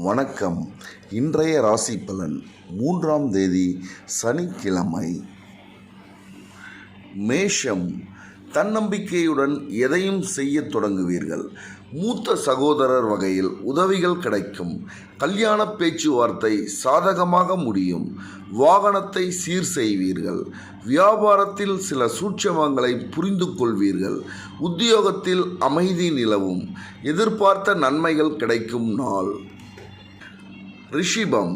வணக்கம். இன்றைய ராசி பலன் 3ஆம் தேதி சனிக்கிழமை. மேஷம். தன்னம்பிக்கையுடன் எதையும் செய்ய தொடங்குவீர்கள். மூத்த சகோதரர் வகையில் உதவிகள் கிடைக்கும். கல்யாண பேச்சுவார்த்தை சாதகமாக முடியும். வாகனத்தை சீர் செய்வீர்கள். வியாபாரத்தில் சில சூட்சமங்களை புரிந்து கொள்வீர்கள். உத்தியோகத்தில் அமைதி நிலவும். எதிர்பார்த்த நன்மைகள் கிடைக்கும் நாள். ரிஷிபம்.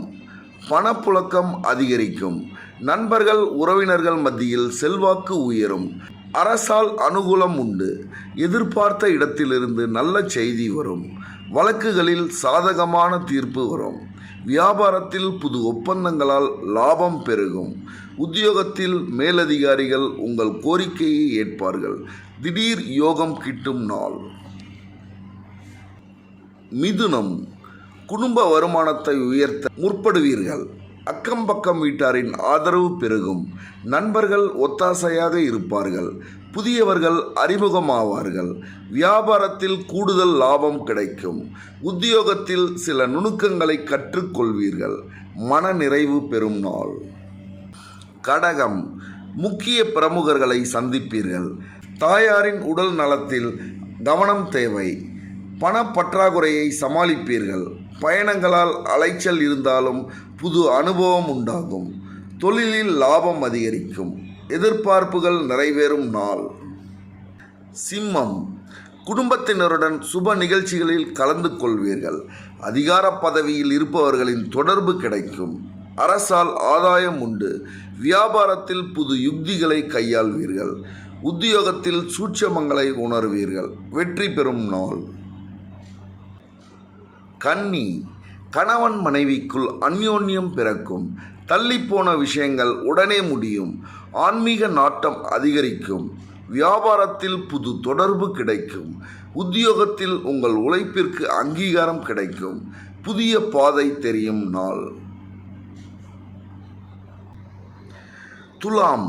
பணப்புழக்கம் அதிகரிக்கும். நண்பர்கள் உறவினர்கள் மத்தியில் செல்வாக்கு உயரும். அரசால் அனுகூலம் உண்டு. எதிர்பார்த்த இடத்திலிருந்து நல்ல செய்தி வரும். வழக்குகளில் சாதகமான தீர்ப்பு வரும். வியாபாரத்தில் புது ஒப்பந்தங்களால் லாபம் பெருகும். உத்தியோகத்தில் மேலதிகாரிகள் உங்கள் கோரிக்கையை ஏற்பார்கள். திடீர் யோகம் கிட்டும் நாள். மிதுனம். குடும்ப வருமானத்தை உயர்த்த முற்படுவீர்கள். அக்கம் பக்கம் வீட்டாரின் ஆதரவு பெருகும். நண்பர்கள் ஒத்தாசையாக இருப்பார்கள். புதியவர்கள் அறிமுகமாவார்கள். வியாபாரத்தில் கூடுதல் லாபம் கிடைக்கும். உத்தியோகத்தில் சில நுணுக்கங்களை கற்றுக்கொள்வீர்கள். மன நிறைவு பெறும் நாள். கடகம். முக்கிய பிரமுகர்களை சந்திப்பீர்கள். தாயாரின் உடல் நலத்தில் கவனம் தேவை. பணப்பற்றாக்குறையை சமாளிப்பீர்கள். பயணங்களால் அலைச்சல் இருந்தாலும் புது அனுபவம் உண்டாகும். தொழிலில் லாபம் அதிகரிக்கும். எதிர்பார்ப்புகள் நிறைவேறும் நாள். சிம்மம். குடும்பத்தினருடன் சுப நிகழ்ச்சிகளில் கலந்து கொள்வீர்கள். அதிகார பதவியில் இருப்பவர்களின் தொடர்பு கிடைக்கும். அரசால் ஆதாயம் உண்டு. வியாபாரத்தில் புது யுக்திகளை கையாள்வீர்கள். உத்தியோகத்தில் சூட்சமங்களை உணர்வீர்கள். வெற்றி பெறும் நாள். கன்னி. கணவன் மனைவிக்குள் அந்யோன்யம் பிறக்கும். தள்ளிப்போன விஷயங்கள் உடனே முடியும். ஆன்மீக நாட்டம் அதிகரிக்கும். வியாபாரத்தில் புது தொடர்பு கிடைக்கும். உத்தியோகத்தில் உங்கள் உழைப்பிற்கு அங்கீகாரம் கிடைக்கும். புதிய பாதை தெரியும் நாள். துலாம்.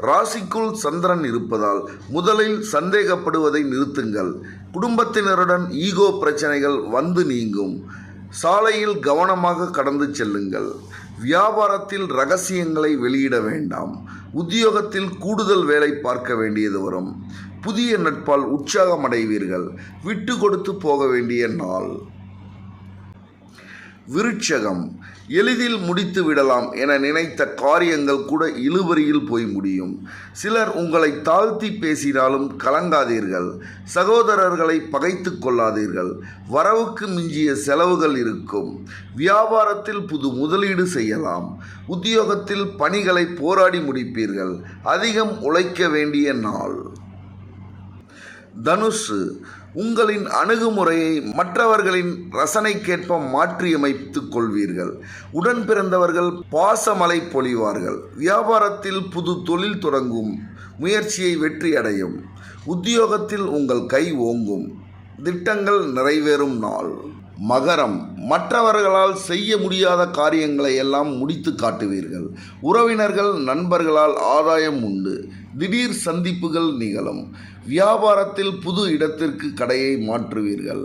ராசிக்குள் சந்திரன் இருப்பதால் முதலில் சந்தேகப்படுவதை நிறுத்துங்கள். குடும்பத்தினருடன் ஈகோ பிரச்சனைகள் வந்து நீங்கும். சாலையில் கவனமாக கடந்து செல்லுங்கள். வியாபாரத்தில் ரகசியங்களை வெளியிட வேண்டாம். உத்தியோகத்தில் கூடுதல் வேலை பார்க்க வேண்டியது வரும். புதிய நட்பால் உற்சாகமடைவீர்கள். விட்டு கொடுத்து போக வேண்டிய நாள். விருட்சகம். எளிதில் முடித்து விடலாம் என நினைத்த காரியங்கள் கூட இழுபறியில் போய் முடியும். சிலர் உங்களை தாழ்த்தி பேசினாலும் கலங்காதீர்கள். சகோதரர்களை பகைத்து கொள்ளாதீர்கள். வரவுக்கு மிஞ்சிய செலவுகள் இருக்கும். வியாபாரத்தில் புது முதலீடு செய்யலாம். உத்தியோகத்தில் பணிகளை போராடி முடிப்பீர்கள். அதிகம் உழைக்க வேண்டிய நாள். தனுசு. உங்களின் அணுகுமுறையை மற்றவர்களின் ரசனைக்கேற்ப மாற்றியமைத்துக் கொள்வீர்கள். உடன் பிறந்தவர்கள் பாசமலை பொழிவார்கள். வியாபாரத்தில் புது தொழில் தொடங்கும். முயற்சியை வெற்றி அடையும். உத்தியோகத்தில் உங்கள் கை ஓங்கும். திட்டங்கள் நிறைவேறும் நாள். மகரம். மற்றவர்களால் செய்ய முடியாத காரியங்களை எல்லாம் முடித்து காட்டுவீர்கள். உறவினர்கள் நண்பர்களால் ஆதாயம் உண்டு. திடீர் சந்திப்புகள் நிகழும். வியாபாரத்தில் புது இடத்திற்கு கடையை மாற்றுவீர்கள்.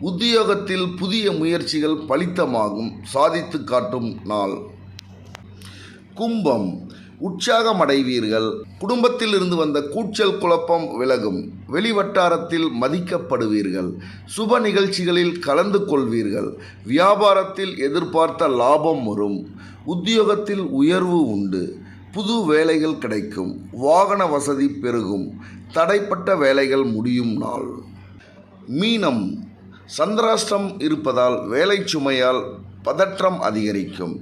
உத்தியோகத்தில் புதிய முயற்சிகள் பலித்தமாகும். சாதித்து காட்டும் நாள். கும்பம். உற்சாகமடைவீர்கள். குடும்பத்தில் இருந்து வந்த கூச்சல் குழப்பம் விலகும். வெளிவட்டாரத்தில் மதிக்கப்படுவீர்கள். சுப நிகழ்ச்சிகளில் கலந்து கொள்வீர்கள். வியாபாரத்தில் எதிர்பார்த்த லாபம் வரும். உத்தியோகத்தில் உயர்வு உண்டு. புது வேலைகள் கிடைக்கும். வாகன வசதி பெருகும். தடைப்பட்ட வேலைகள் முடியும் நாள். மீனம். சந்திராஷ்டம் இருப்பதால் வேலை சுமையால் பதற்றம் அதிகரிக்கும்.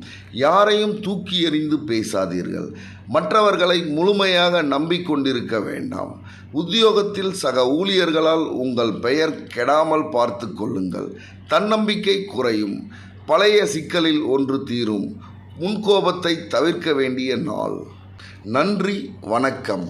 யாரையும் தூக்கி எறிந்து பேசாதீர்கள். மற்றவர்களை முழுமையாக நம்பிக்கொண்டிருக்க வேண்டாம். உத்தியோகத்தில் சக ஊழியர்களால் உங்கள் பெயர் கெடாமல் பார்த்து கொள்ளுங்கள். தன்னம்பிக்கை குறையும். பழைய சிக்கலில் ஒன்று தீரும். முன்கோபத்தை தவிர்க்க வேண்டிய நாள். நன்றி. வணக்கம்.